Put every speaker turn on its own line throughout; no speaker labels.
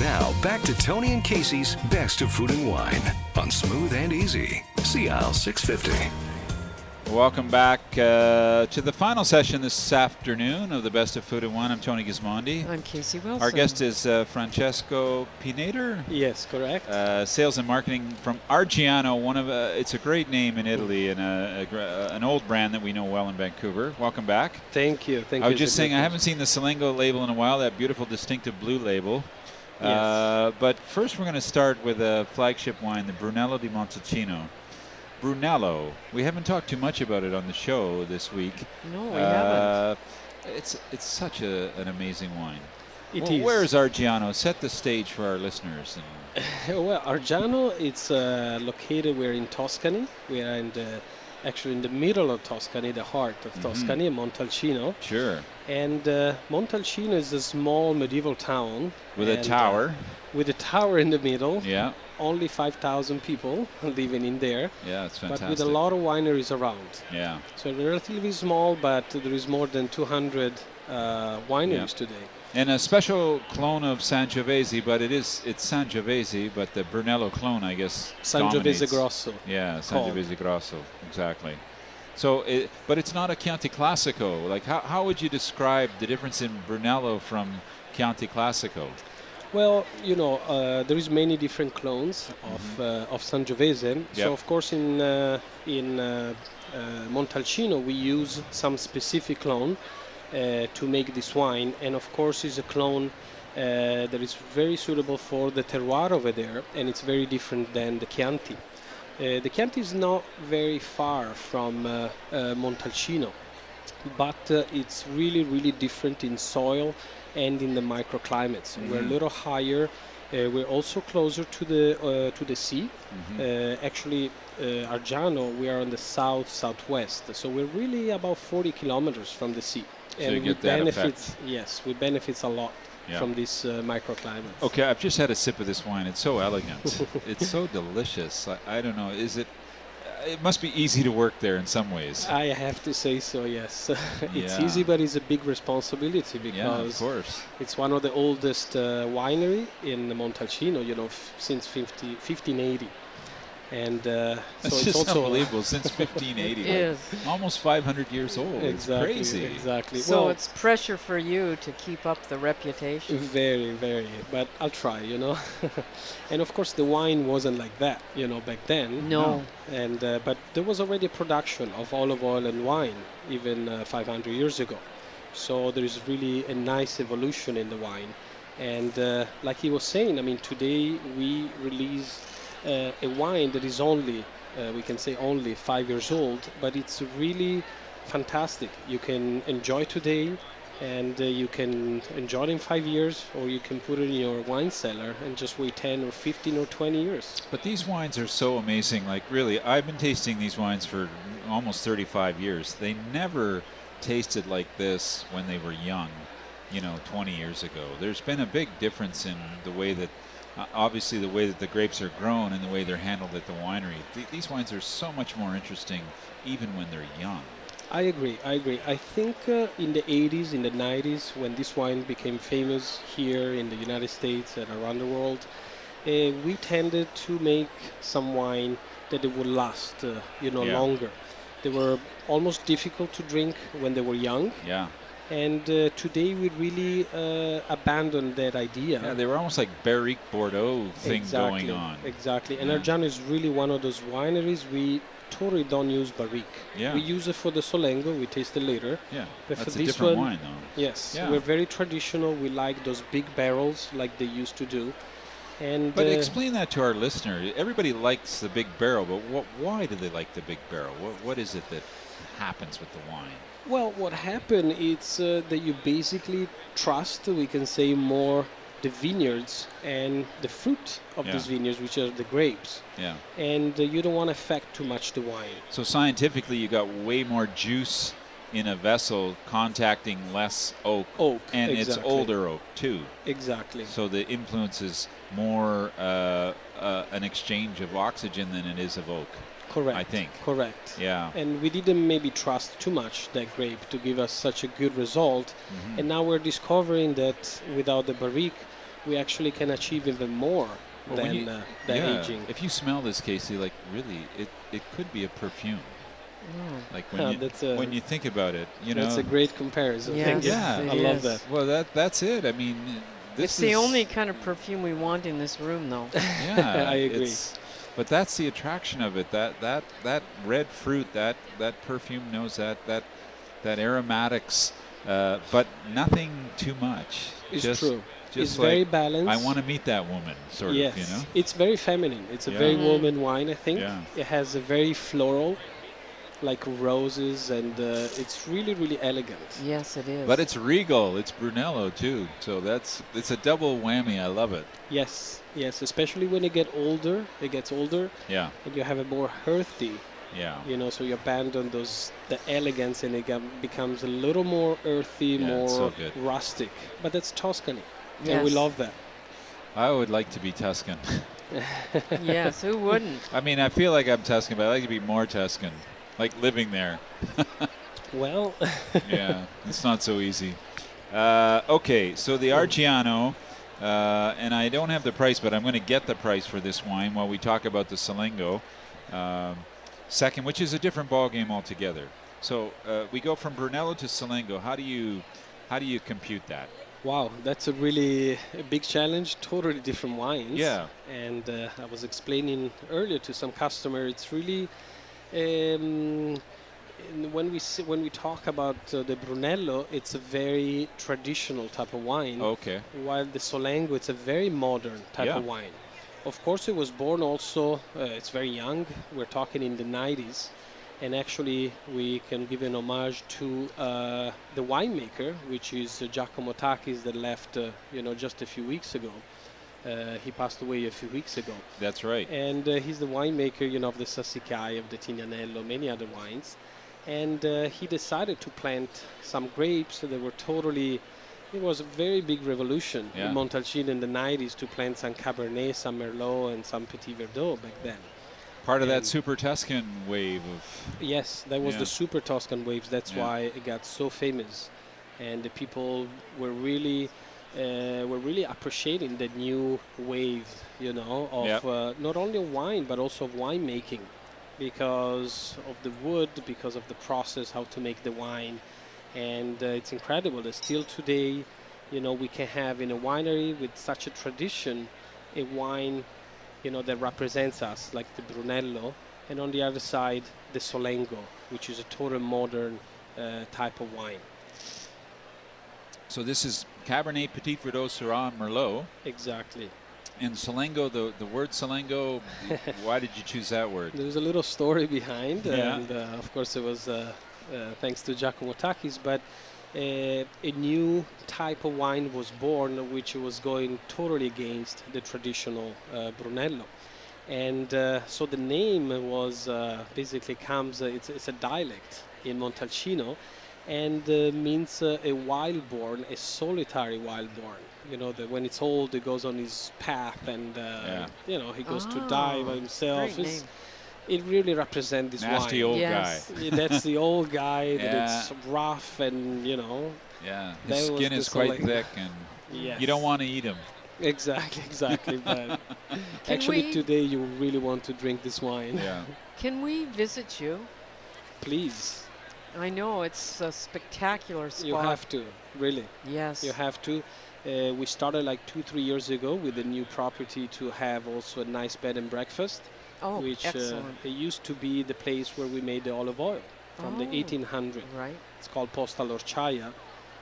Now, back to Tony and Casey's Best of Food and Wine on Smooth and Easy, CISL 650.
Welcome back to the final session this afternoon of the Best of Food and Wine. I'm Tony Gismondi.
I'm Casey Wilson.
Our guest is Francesco Pineider.
Yes, correct.
Sales and marketing from Argiano. It's a great name in Italy and an old brand that we know well in Vancouver. Welcome back.
Thank you.
I was just saying I haven't seen the Salengo label in a while. That beautiful, distinctive blue label.
Yes.
But first, we're going to start with a flagship wine, the Brunello di Montalcino. Brunello. We haven't talked too much about it on the show this week.
No, we haven't.
It's such an amazing wine.
It is.
Where is Argiano? Set the stage for our listeners.
Well, Argiano, it's located. We're in Tuscany. We are actually in the middle of Tuscany, the heart of Tuscany, Montalcino.
Sure.
And Montalcino is a small medieval town.
With a tower.
With a tower in the middle.
Yeah.
Only 5,000 people living in there.
Yeah, it's fantastic.
But with a lot of wineries around.
Yeah.
So they're relatively small, but there is more than 200 wineries today.
And a special clone of Sangiovese, but it's Sangiovese, but the Brunello clone, I guess,
Sangiovese
dominates.
Grosso.
Yeah, Sangiovese Grosso, exactly. So, but it's not a Chianti Classico. Like, how would you describe the difference in Brunello from Chianti Classico?
Well, there is many different clones of Sangiovese.
Yep.
So, of course, in Montalcino, we use some specific clone to make this wine, and of course, it's a clone that is very suitable for the terroir over there, and it's very different than the Chianti. The Chianti is not very far from Montalcino, but it's really, really different in soil and in the microclimates. We're a little higher. We're also closer to the sea. Actually, Argiano, we are on the southwest, so we're really about 40 kilometers from the sea.
So
and
you get that effect.
Yes, we benefit a lot from this microclimate.
Okay, I've just had a sip of this wine. It's so elegant. It's so delicious. I don't know. It must be easy to work there in some ways.
I have to say so, yes. It's
Yeah.
easy, but it's a big responsibility because
of course.
it's one of the oldest winery in Montalcino, since 1580. And so
That's
it's
just
also
unbelievable. Since 1580.
It is.
Almost 500 years old.
Exactly,
It's crazy.
exactly.
So
Well,
it's pressure for you to keep up the reputation.
very, very. But I'll try, And of course, the wine wasn't like that, back then.
No.
And but there was already a production of olive oil and wine even 500 years ago. So there is really a nice evolution in the wine. And like he was saying, today we release a wine that is only, we can say only 5 years old, but it's really fantastic. You can enjoy today, and you can enjoy it in 5 years, or you can put it in your wine cellar and just wait 10 or 15 or 20 years.
But these wines are so amazing. Like, really, I've been tasting these wines for almost 35 years. They never tasted like this when they were young, 20 years ago. There's been a big difference in the way that obviously the way that the grapes are grown and the way they're handled at the winery. These wines are so much more interesting even when they're young.
I agree. I think in the 80s, in the 90s, when this wine became famous here in the United States and around the world, we tended to make some wine that it would last, longer. They were almost difficult to drink when they were young.
Yeah.
And today we really abandoned that idea.
Yeah, they were almost like Barrique Bordeaux thing going on.
Exactly. And
Yeah.
Argiano is really one of those wineries we totally don't use Barrique.
Yeah.
We use it for the Solengo, we taste it later.
Yeah,
But for
that's a
this
different
one,
wine, though.
Yes,
Yeah.
we're very traditional. We like those big barrels like they used to do. And
But explain that to our listener. Everybody likes the big barrel, but why do they like the big barrel? What is it that happens with the wine?
well, what happened is that you basically trust, we can say, more the vineyards and the fruit of
Yeah.
these vineyards, which are the grapes.
Yeah.
And you don't want to affect too much the wine.
So scientifically, you got way more juice in a vessel contacting less oak.
Oak,
And
exactly.
it's older oak, too.
Exactly.
So the influence is more an exchange of oxygen than it is of oak.
Correct.
I think.
Correct.
Yeah.
And we didn't maybe trust too much that grape to give us such a good result.
Mm-hmm.
And now we're discovering that without the barrique, we actually can achieve even more
Well,
than the aging.
If you smell this, Casey, like really, it could be a perfume. Like when you think about it, you know.
That's a great comparison.
Yes,
Thank you.
Yeah.
I love that.
Well, that's it. I mean, this
It's the only kind of perfume we want in this room, though.
Yeah,
I agree.
But that's the attraction of it. That red fruit, that perfume knows that aromatics, but nothing too much.
It's true.
Just
It's
like,
very balanced.
I want to meet that woman, sort
Yes.
of, you know.
It's very feminine. It's a
Yeah.
very woman wine, I think.
Yeah.
It has a very floral, like roses, and it's really, really elegant.
Yes, it is.
But it's regal. It's Brunello too. So it's a double whammy. I love it.
Yes, yes, especially when it gets older.
Yeah.
And you have a more earthy,
Yeah.
you know, so you abandon the elegance and it becomes a little more earthy,
Yeah, it's
more
so good.
rustic. But that's Tuscany, and
Yes.
we love that.
I would like to be Tuscan.
Yes, who wouldn't?
I mean, I feel like I'm Tuscan, but I like to be more Tuscan, like living there.
Well,
Yeah, it's not so easy. Okay, so the Argiano, and I don't have the price, but I'm going to get the price for this wine while we talk about the Salengo second, which is a different ball game altogether. So we go from Brunello to Salengo. How do you compute that?
wow, that's a really big challenge. Totally different wines.
Yeah.
And I was explaining earlier to some customer, it's really when we talk about the Brunello, it's a very traditional type of wine.
Okay.
While the Solengo, it's a very modern type
Yeah.
of wine. Of course, it was born also, it's very young. We're talking in the 90s. And actually, we can give an homage to the winemaker, which is Giacomo Takis, that left, just a few weeks ago. He passed away a few weeks ago.
That's right.
And he's the winemaker, of the Sassicaia, of the Tignanello, many other wines. And he decided to plant some grapes that were it was a very big revolution
Yeah.
in Montalcino in the 90s to plant some Cabernet, some Merlot, and some Petit Verdot back then.
Part of that
And-
super Tuscan wave of.
Yes, that was
Yeah.
the Super Tuscan waves. That's
Yeah.
why it got so famous. And the people were really appreciating the new wave, of
Yep.
not only of wine, but also of winemaking, because of the wood, because of the process, how to make the wine. And it's incredible that still today, we can have in a winery with such a tradition, a wine, that represents us, like the Brunello, and on the other side, the Solengo, which is a total modern type of wine.
So this is Cabernet, Petit Verdot, Syrah, and Merlot.
Exactly.
And Salengo, the word Salengo, why did you choose that word?
There's a little story behind,
Yeah.
and of course it was thanks to Giacomo Takis, but a new type of wine was born which was going totally against the traditional Brunello. And so the name was basically it's a dialect in Montalcino, and means a wild-born, a solitary wild-born. That when it's old, it goes on his path, and he goes to die by himself.
Great name.
It really represents this
Nasty
wine.
old
Yes.
guy.
Yeah, that's the old guy. That
Yeah.
it's rough, and
Yeah,
That
his
was
skin
the
is quite
Salengo.
thick, and
yes,
you don't want to eat him.
exactly. But
Can
actually,
we-
today you really want to drink this wine.
Yeah.
Can we visit you?
Please,
I know it's a spectacular spot.
you have to. Really,
Yes.
you have to. We started like 2-3 years ago with a new property to have also a nice bed and breakfast,
Oh,
which
excellent.
it used to be the place where we made the olive oil from the
Oh.
1800s.
Right.
It's called Posta Lorciaia,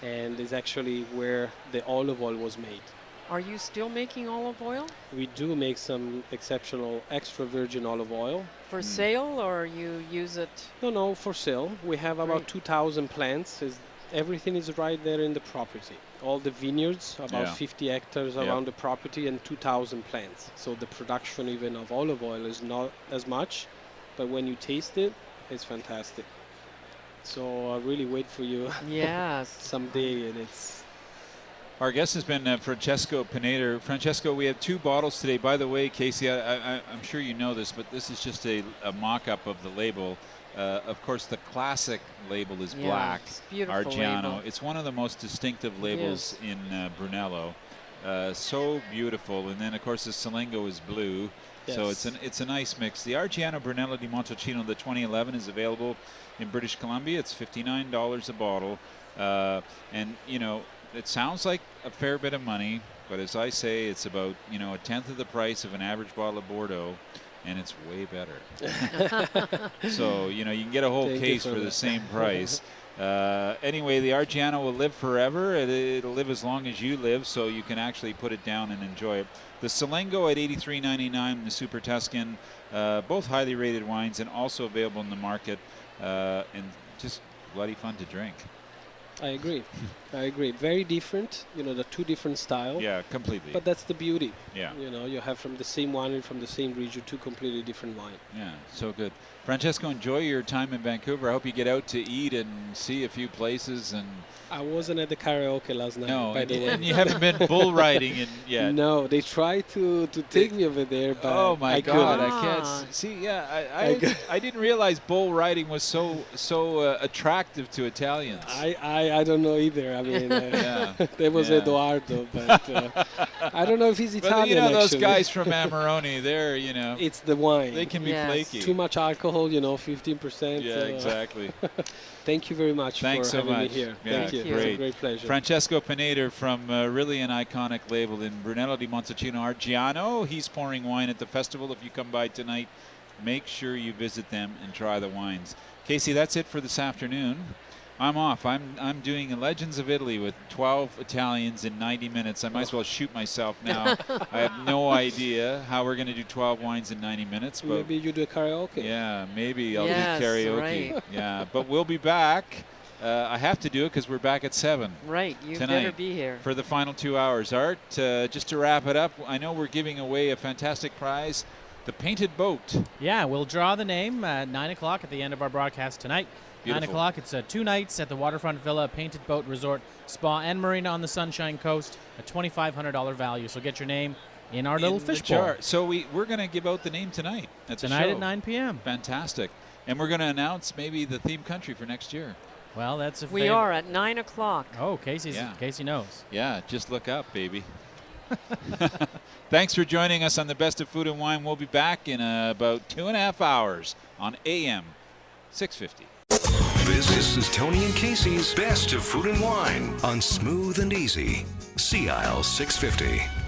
and it's actually where the olive oil was made.
Are you still making olive oil
We do make some exceptional extra virgin olive oil.
for sale, or you use it?
No, for sale. We have about
Great.
2,000 plants. Everything is right there in the property. All the vineyards, about
Yeah.
50 hectares
Yeah.
around the property, and 2,000 plants. So the production even of olive oil is not as much, but when you taste it, it's fantastic. So I really wait for you
Yes.
someday, and it's
Our guest has been Francesco Pineider. Francesco, we have 2 bottles today. By the way, Casey, I'm sure you know this, but this is just a mock-up of the label. Of course, the classic label is
Yeah,
black,
it's beautiful
Argiano.
label.
It's one of the most distinctive labels in Brunello. So beautiful. And then, of course, the Salengo is blue. So
Yes.
it's a nice mix. The Argiano Brunello di Montalcino, the 2011, is available in British Columbia. It's $59 a bottle. And, you know, it sounds like a fair bit of money, but as I say, it's about, you know, a tenth of the price of an average bottle of Bordeaux, and it's way better. So, you know, you can get a whole
Thank you
case
for
for the
that.
same price. Anyway, the Argiano will live forever. It'll live as long as you live, so you can actually put it down and enjoy it. The Salengo at $83.99, the Super Tuscan, both highly rated wines and also available in the market, and just bloody fun to drink.
I agree. I agree. Very different. You know, the two different styles.
Yeah, completely.
But that's the beauty.
Yeah.
You know, you have from the same winery, from the same region, two completely different wine.
Yeah, so good. Francesco, enjoy your time in Vancouver. I hope you get out to eat and see a few places. And
I wasn't at the karaoke last night,
no,
by the way.
and you haven't been bull riding yet.
No, they tried to take me over there, but
Oh my
I
God!
couldn't.
I can't see. Yeah, I didn't realize bull riding was so attractive to Italians.
I don't know either. I mean,
Yeah,
there was
yeah.
Eduardo, but I don't know if he's
But
Italian.
you know those
actually.
guys from Amarone, they're
It's the wine.
they can be
Yes.
flaky.
Too much alcohol, you know, 15%.
Yeah, exactly.
Thank you very much
Thanks
for
so
having
much.
me here.
Yeah,
Thank you.
great.
It's a great pleasure.
Francesco Pineider from really an iconic label in Brunello di Montalcino Argiano. He's pouring wine at the festival. If you come by tonight, make sure you visit them and try the wines. Casey, that's it for this afternoon. I'm off. I'm doing Legends of Italy with 12 Italians in 90 minutes. I might as well shoot myself now. I have no idea how we're going to do 12 wines in 90 minutes. But
Maybe you do a karaoke.
yeah, maybe I'll
Yes,
do karaoke.
right.
Yeah, but we'll be back. I have to do it because we're back at 7
Right, you better
tonight
be here.
for the final 2 hours. Art, just to wrap it up, I know we're giving away a fantastic prize, the Painted Boat.
Yeah, we'll draw the name at 9 o'clock at the end of our broadcast tonight.
Beautiful.
9 o'clock, it's 2 nights at the Waterfront Villa Painted Boat Resort, Spa, and Marina on the Sunshine Coast, a $2,500 value. So get your name in our little
In the
fishbowl.
jar. So we're going to give out the name tonight at the
Tonight
show.
at 9 p.m.
Fantastic. And we're going to announce maybe the theme country for next year.
Well, that's if
We
they-
are at 9 o'clock.
Oh, Casey knows.
Yeah, just look up, baby. Thanks for joining us on the Best of Food and Wine. We'll be back in about 2.5 hours on AM 650.
This is Tony and Casey's Best of Food and Wine on Smooth and Easy. CISL 650.